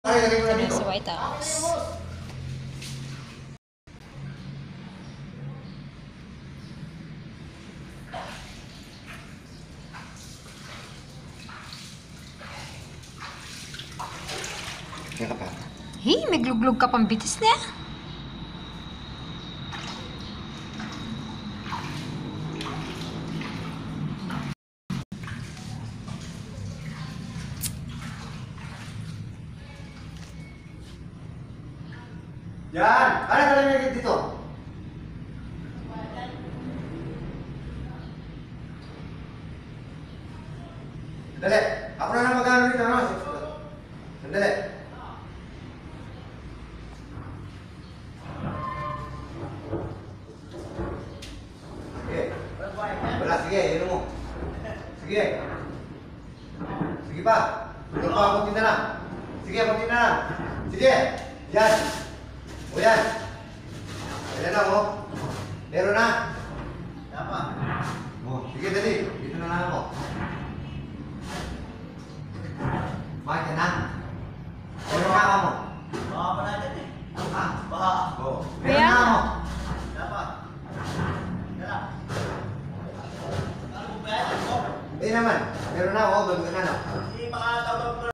Kami sa White House. Kaya ka pa? Hey, nagluglog ka pang bitis na. Yan! Ano ka lang dito? Sandali! Ako na lang mag-ano dito, ano? Sandali! Sige. Wala, sige, yun mo. Sige. Sige pa. Ito pa, kunti na lang. Sige, kunti na lang. Sige. Yan. O yan. Ayan na, o. Meron na. Tama. O, sige, dali. Dito na lang ako. Bakit ka na? Meron na ako mo. Baka pa natin eh. Ha? Baka. O. Meron na ako. Dapat. Dala. Ano ba yan? Hindi naman. Meron na ako. Gagawin na. Hindi makatawag ko